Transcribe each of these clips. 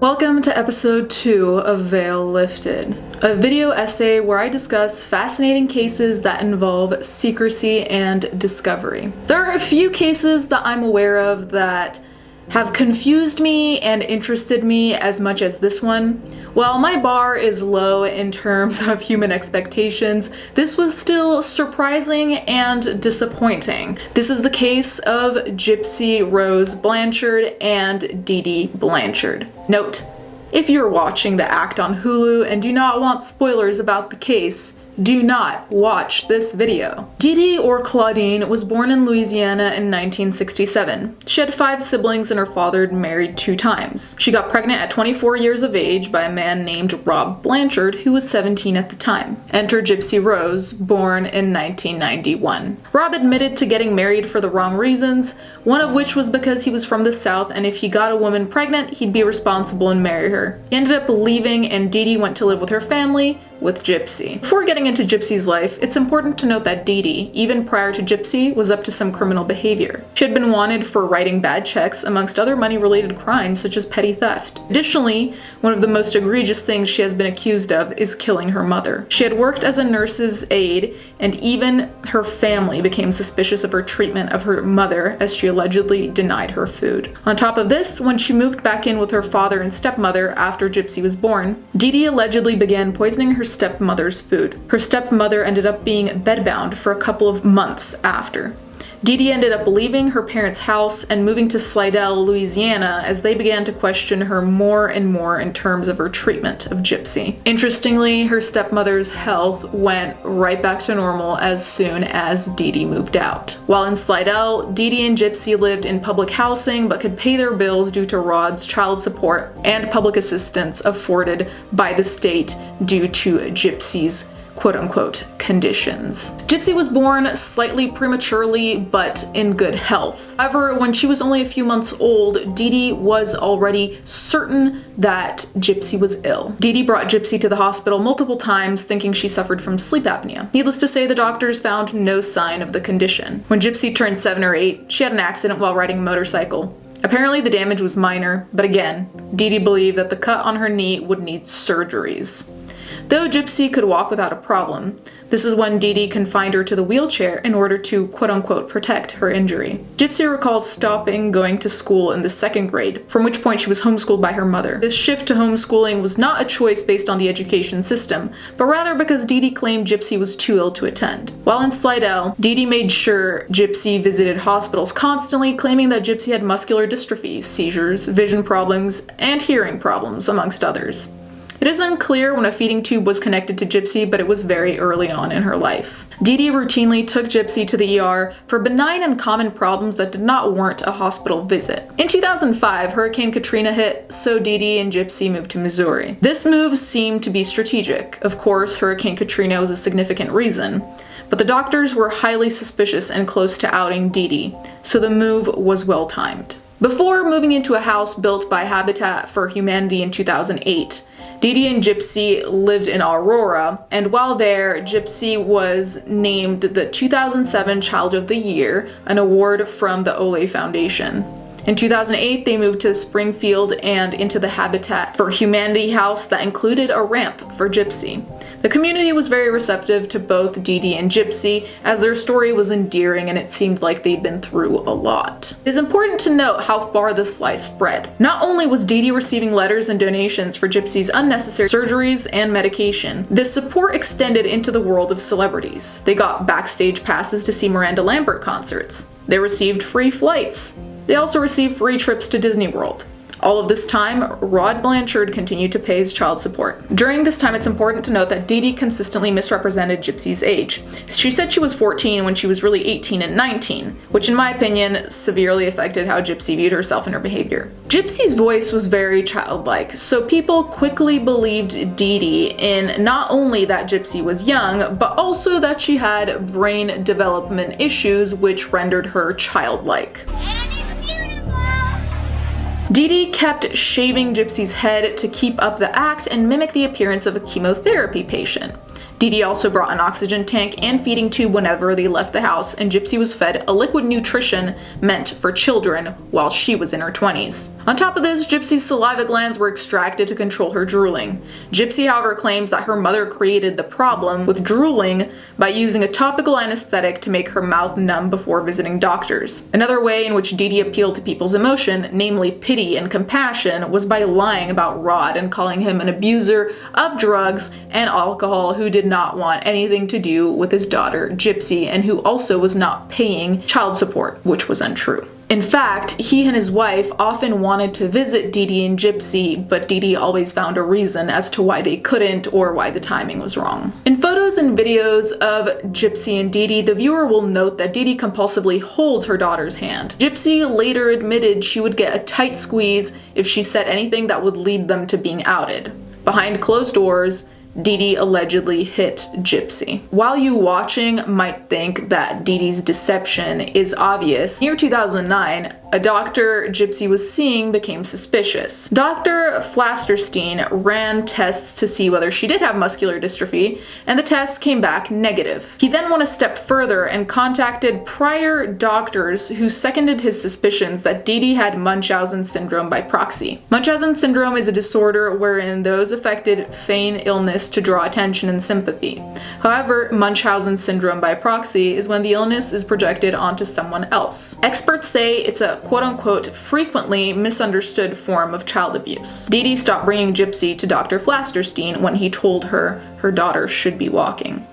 Welcome to episode 2 of Veil Lifted, a video essay where I discuss fascinating cases that involve secrecy and discovery. There are a few cases that I'm aware of that have confused me and interested me as much as this one. While my bar is low in terms of human expectations, this was still surprising and disappointing. This is the case of Gypsy Rose Blanchard and Dee Dee Blanchard. Note, if you're watching the act on Hulu and do not want spoilers about the case, do not watch this video. Dee Dee, or Claudine, was born in Louisiana in 1967. She had 5 siblings and her father had married 2 times. She got pregnant at 24 years of age by a man named Rob Blanchard, who was 17 at the time. Enter Gypsy Rose, born in 1991. Rob admitted to getting married for the wrong reasons, one of which was because he was from the South and if he got a woman pregnant, he'd be responsible and marry her. He ended up leaving and Dee Dee went to live with her family, with Gypsy. Before getting into Gypsy's life, it's important to note that Dee Dee, even prior to Gypsy, was up to some criminal behavior. She had been wanted for writing bad checks, amongst other money-related crimes such as petty theft. Additionally, one of the most egregious things she has been accused of is killing her mother. She had worked as a nurse's aide, and even her family became suspicious of her treatment of her mother as she allegedly denied her food. On top of this, when she moved back in with her father and stepmother after Gypsy was born, Dee Dee allegedly began poisoning her stepmother's food. Her stepmother ended up being bedbound for a couple of months after. Dee Dee ended up leaving her parents' house and moving to Slidell, Louisiana, as they began to question her more and more in terms of her treatment of Gypsy. Interestingly, her stepmother's health went right back to normal as soon as Dee Dee moved out. While in Slidell, Dee Dee and Gypsy lived in public housing but could pay their bills due to Rod's child support and public assistance afforded by the state due to Gypsy's quote-unquote conditions. Gypsy was born slightly prematurely but in good health. However, when she was only a few months old, Dee Dee was already certain that Gypsy was ill. Dee Dee brought Gypsy to the hospital multiple times thinking she suffered from sleep apnea. Needless to say, the doctors found no sign of the condition. When Gypsy turned 7 or 8, she had an accident while riding a motorcycle. Apparently the damage was minor, but again, Dee Dee believed that the cut on her knee would need surgeries. Though Gypsy could walk without a problem, this is when Dee Dee confined her to the wheelchair in order to quote-unquote protect her injury. Gypsy recalls stopping going to school in the 2nd grade, from which point she was homeschooled by her mother. This shift to homeschooling was not a choice based on the education system, but rather because Dee Dee claimed Gypsy was too ill to attend. While in Slidell, Dee Dee made sure Gypsy visited hospitals constantly, claiming that Gypsy had muscular dystrophy, seizures, vision problems, and hearing problems, amongst others. It is unclear when a feeding tube was connected to Gypsy, but it was very early on in her life. Dee Dee routinely took Gypsy to the ER for benign and common problems that did not warrant a hospital visit. In 2005, Hurricane Katrina hit, so Dee Dee and Gypsy moved to Missouri. This move seemed to be strategic. Of course, Hurricane Katrina was a significant reason, but the doctors were highly suspicious and close to outing Dee Dee, so the move was well timed. Before moving into a house built by Habitat for Humanity in 2008, Dee Dee and Gypsy lived in Aurora, and while there, Gypsy was named the 2007 Child of the Year, an award from the Olay Foundation. In 2008, they moved to Springfield and into the Habitat for Humanity house that included a ramp for Gypsy. The community was very receptive to both Dee Dee and Gypsy, as their story was endearing and it seemed like they'd been through a lot. It is important to note how far this lie spread. Not only was Dee Dee receiving letters and donations for Gypsy's unnecessary surgeries and medication, this support extended into the world of celebrities. They got backstage passes to see Miranda Lambert concerts. They received free flights. They also received free trips to Disney World. All of this time, Rod Blanchard continued to pay his child support. During this time, it's important to note that Dee Dee consistently misrepresented Gypsy's age. She said she was 14 when she was really 18 and 19, which in my opinion severely affected how Gypsy viewed herself and her behavior. Gypsy's voice was very childlike, so people quickly believed Dee Dee in not only that Gypsy was young, but also that she had brain development issues which rendered her childlike. Dee Dee kept shaving Gypsy's head to keep up the act and mimic the appearance of a chemotherapy patient. Dee Dee also brought an oxygen tank and feeding tube whenever they left the house, and Gypsy was fed a liquid nutrition meant for children while she was in her 20s. On top of this, Gypsy's saliva glands were extracted to control her drooling. Gypsy, however, claims that her mother created the problem with drooling by using a topical anesthetic to make her mouth numb before visiting doctors. Another way in which Dee Dee appealed to people's emotion, namely pity and compassion, was by lying about Rod and calling him an abuser of drugs and alcohol who did not want anything to do with his daughter Gypsy, and who also was not paying child support, which was untrue. In fact, he and his wife often wanted to visit Dee Dee and Gypsy, but Dee Dee always found a reason as to why they couldn't or why the timing was wrong. In photos and videos of Gypsy and Dee Dee, the viewer will note that Dee Dee compulsively holds her daughter's hand. Gypsy later admitted she would get a tight squeeze if she said anything that would lead them to being outed. Behind closed doors, Dee Dee allegedly hit Gypsy. While you watching might think that Dee Dee's deception is obvious, near 2009, a doctor Gypsy was seeing became suspicious. Dr. Flasterstein ran tests to see whether she did have muscular dystrophy, and the tests came back negative. He then went a step further and contacted prior doctors who seconded his suspicions that Dee Dee had Munchausen syndrome by proxy. Munchausen syndrome is a disorder wherein those affected feign illness to draw attention and sympathy. However, Munchausen syndrome by proxy is when the illness is projected onto someone else. Experts say it's a quote-unquote frequently misunderstood form of child abuse. Dee Dee stopped bringing Gypsy to Dr. Flasterstein when he told her her daughter should be walking.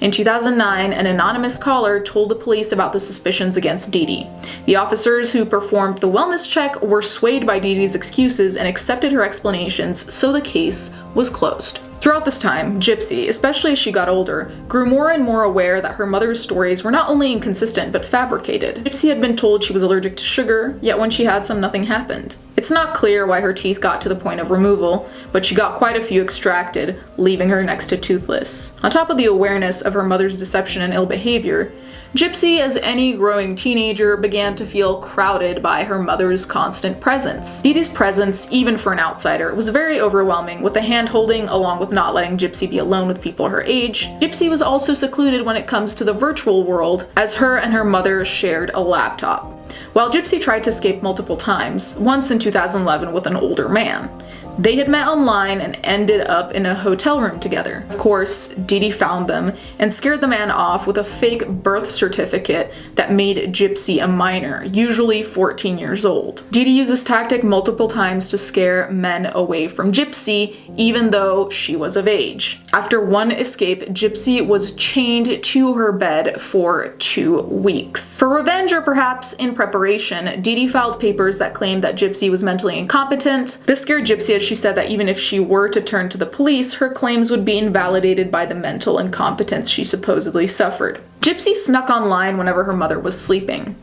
In 2009, an anonymous caller told the police about the suspicions against Dee Dee. The officers who performed the wellness check were swayed by Dee Dee's excuses and accepted her explanations, so the case was closed. Throughout this time, Gypsy, especially as she got older, grew more and more aware that her mother's stories were not only inconsistent but fabricated. Gypsy had been told she was allergic to sugar, yet when she had some, nothing happened. It's not clear why her teeth got to the point of removal, but she got quite a few extracted, leaving her next to toothless. On top of the awareness of her mother's deception and ill behavior, Gypsy, as any growing teenager, began to feel crowded by her mother's constant presence. Dee Dee's presence, even for an outsider, was very overwhelming, with the hand-holding along with not letting Gypsy be alone with people her age. Gypsy was also secluded when it comes to the virtual world, as her and her mother shared a laptop. While Gypsy tried to escape multiple times, once in 2011 with an older man. They had met online and ended up in a hotel room together. Of course, Dee Dee found them and scared the man off with a fake birth certificate that made Gypsy a minor, usually 14 years old. Dee Dee used this tactic multiple times to scare men away from Gypsy, even though she was of age. After one escape, Gypsy was chained to her bed for 2 weeks. For revenge, or perhaps in preparation, Dee Dee filed papers that claimed that Gypsy was mentally incompetent. This scared Gypsy, as she said that even if she were to turn to the police, her claims would be invalidated by the mental incompetence she supposedly suffered. Gypsy snuck online whenever her mother was sleeping.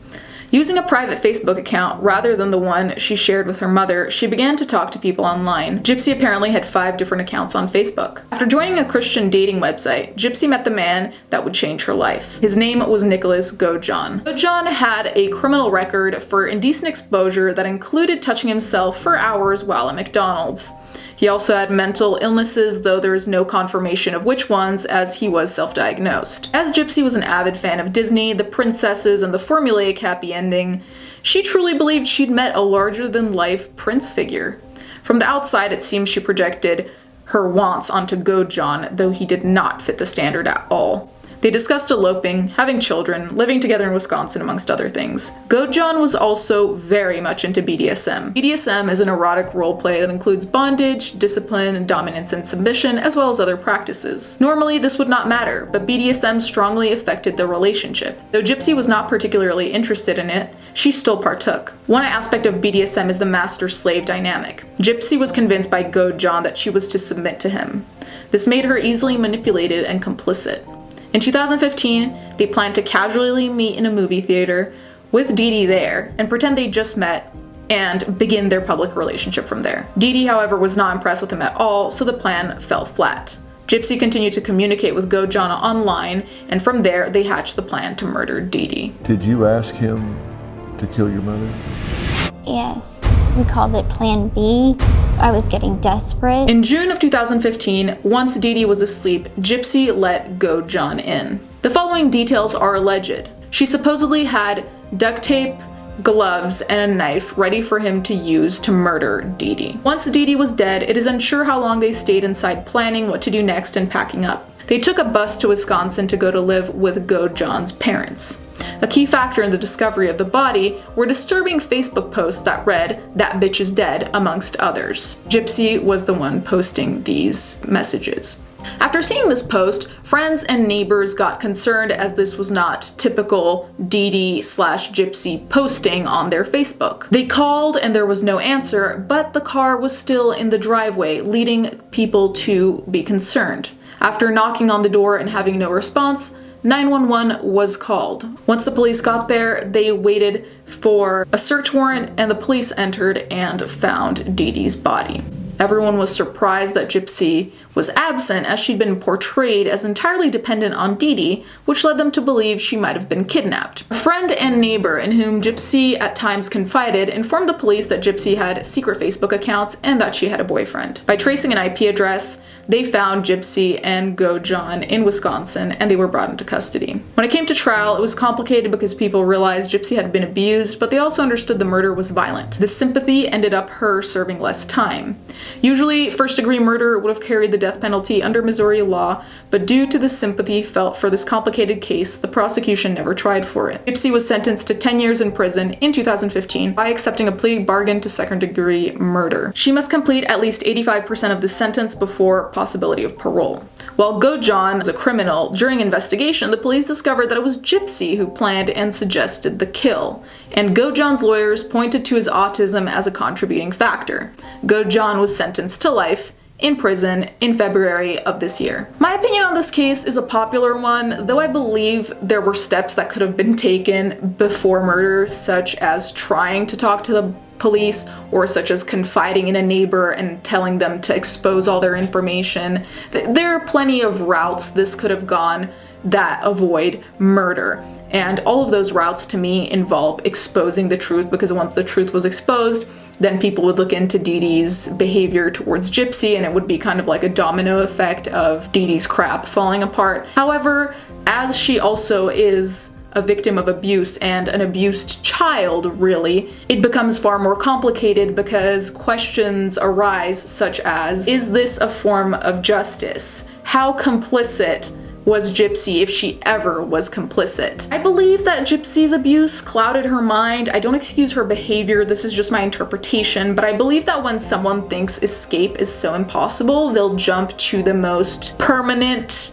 Using a private Facebook account rather than the one she shared with her mother, she began to talk to people online. Gypsy apparently had 5 different accounts on Facebook. After joining a Christian dating website, Gypsy met the man that would change her life. His name was Nicholas Gojon. Gojon had a criminal record for indecent exposure that included touching himself for hours while at McDonald's. He also had mental illnesses, though there is no confirmation of which ones, as he was self-diagnosed. As Gypsy was an avid fan of Disney, the princesses, and the formulaic happy ending, she truly believed she'd met a larger-than-life prince figure. From the outside, it seems she projected her wants onto Gojon, though he did not fit the standard at all. They discussed eloping, having children, living together in Wisconsin, amongst other things. Gojon was also very much into BDSM. BDSM is an erotic roleplay that includes bondage, discipline, dominance, and submission, as well as other practices. Normally, this would not matter, but BDSM strongly affected the relationship. Though Gypsy was not particularly interested in it, she still partook. One aspect of BDSM is the master-slave dynamic. Gypsy was convinced by Gojon that she was to submit to him. This made her easily manipulated and complicit. In 2015, they planned to casually meet in a movie theater with Dee Dee there and pretend they just met and begin their public relationship from there. Dee Dee, however, was not impressed with him at all, so the plan fell flat. Gypsy continued to communicate with Gojon online, and from there, they hatched the plan to murder Dee Dee. Did you ask him to kill your mother? Yes. We called it Plan B. I was getting desperate. In June of 2015, once Dee Dee was asleep, Gypsy let Go John in. The following details are alleged. She supposedly had duct tape, gloves, and a knife ready for him to use to murder Dee Dee. Once Dee Dee was dead, it is unsure how long they stayed inside planning what to do next and packing up. They took a bus to Wisconsin to go to live with Go John's parents. A key factor in the discovery of the body were disturbing Facebook posts that read, "That bitch is dead," amongst others. Gypsy was the one posting these messages. After seeing this post, friends and neighbors got concerned as this was not typical Dee Dee/Gypsy posting on their Facebook. They called and there was no answer, but the car was still in the driveway, leading people to be concerned. After knocking on the door and having no response, 911 was called. Once the police got there, they waited for a search warrant and the police entered and found Dee Dee's body. Everyone was surprised that Gypsy was absent as she'd been portrayed as entirely dependent on Dee Dee, which led them to believe she might have been kidnapped. A friend and neighbor in whom Gypsy at times confided informed the police that Gypsy had secret Facebook accounts and that she had a boyfriend. By tracing an IP address, they found Gypsy and Go John in Wisconsin and they were brought into custody. When it came to trial, it was complicated because people realized Gypsy had been abused, but they also understood the murder was violent. This sympathy ended up her serving less time. Usually, first-degree murder would have carried the death penalty under Missouri law, but due to the sympathy felt for this complicated case, the prosecution never tried for it. Gypsy was sentenced to 10 years in prison in 2015 by accepting a plea bargain to second-degree murder. She must complete at least 85% of the sentence before possibility of parole. While Go John was a criminal, during investigation, the police discovered that it was Gypsy who planned and suggested the kill, and Go John's lawyers pointed to his autism as a contributing factor. Go John was sentenced to life in prison in February of this year. My opinion on this case is a popular one, though I believe there were steps that could have been taken before murder, such as trying to talk to the police or such as confiding in a neighbor and telling them to expose all their information. There are plenty of routes this could have gone that avoid murder. And all of those routes to me involve exposing the truth, because once the truth was exposed, then people would look into Dee Dee's behavior towards Gypsy and it would be kind of like a domino effect of Dee Dee's crap falling apart. However, as she also is a victim of abuse and an abused child, really, it becomes far more complicated because questions arise such as, is this a form of justice? How complicit was Gypsy, if she ever was complicit? I believe that Gypsy's abuse clouded her mind. I don't excuse her behavior, this is just my interpretation, but I believe that when someone thinks escape is so impossible, they'll jump to the most permanent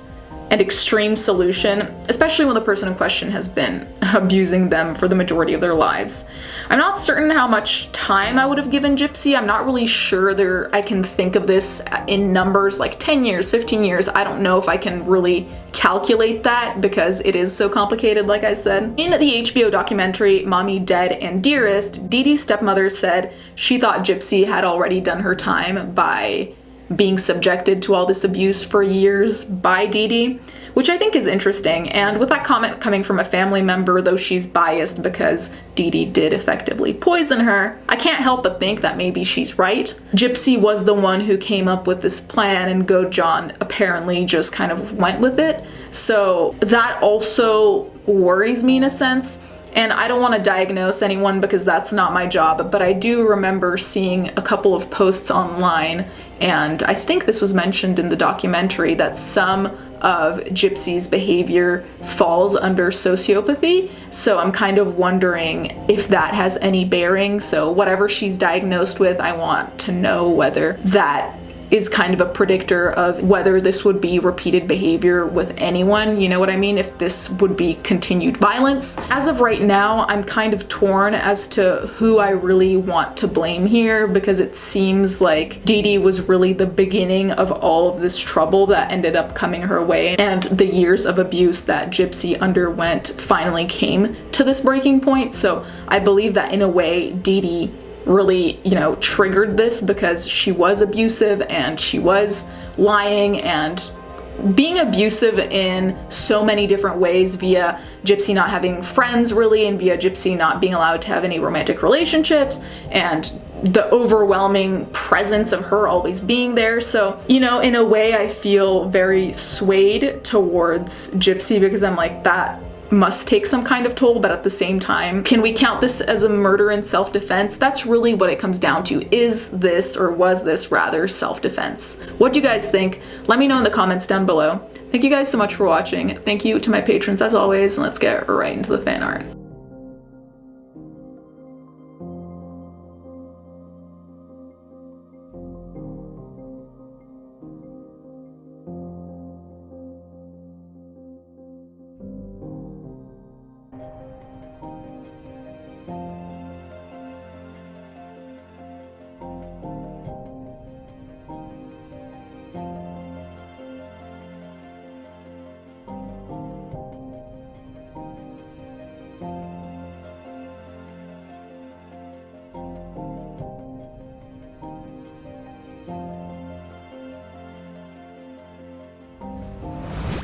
and extreme solution, especially when the person in question has been abusing them for the majority of their lives. I'm not certain how much time I would have given Gypsy. I'm not really sure I can think of this in numbers like 10 years, 15 years. I don't know if I can really calculate that because it is so complicated, like I said. In the HBO documentary, Mommy Dead and Dearest, Dee Dee's stepmother said she thought Gypsy had already done her time by being subjected to all this abuse for years by Dee Dee, which I think is interesting. And with that comment coming from a family member, though she's biased because Dee Dee did effectively poison her, I can't help but think that maybe she's right. Gypsy was the one who came up with this plan and Go John apparently just kind of went with it. So that also worries me in a sense. And I don't want to diagnose anyone because that's not my job, but I do remember seeing a couple of posts online, and I think this was mentioned in the documentary, that some of Gypsy's behavior falls under sociopathy. So I'm kind of wondering if that has any bearing. So whatever she's diagnosed with, I want to know whether that is kind of a predictor of whether this would be repeated behavior with anyone, you know what I mean? If this would be continued violence. As of right now, I'm kind of torn as to who I really want to blame here, because it seems like Dee Dee was really the beginning of all of this trouble that ended up coming her way, and the years of abuse that Gypsy underwent finally came to this breaking point. So I believe that in a way, Dee Dee really, triggered this because she was abusive and she was lying and being abusive in so many different ways, via Gypsy not having friends really, and via Gypsy not being allowed to have any romantic relationships, and the overwhelming presence of her always being there. So, you know, in a way I feel very swayed towards Gypsy, because I'm like, that must take some kind of toll, but at the same time, can we count this as a murder in self-defense? That's really what it comes down to. Is this, or was this rather, self-defense? What do you guys think? Let me know in the comments down below. Thank you guys so much for watching. Thank you to my patrons as always, and let's get right into the fan art.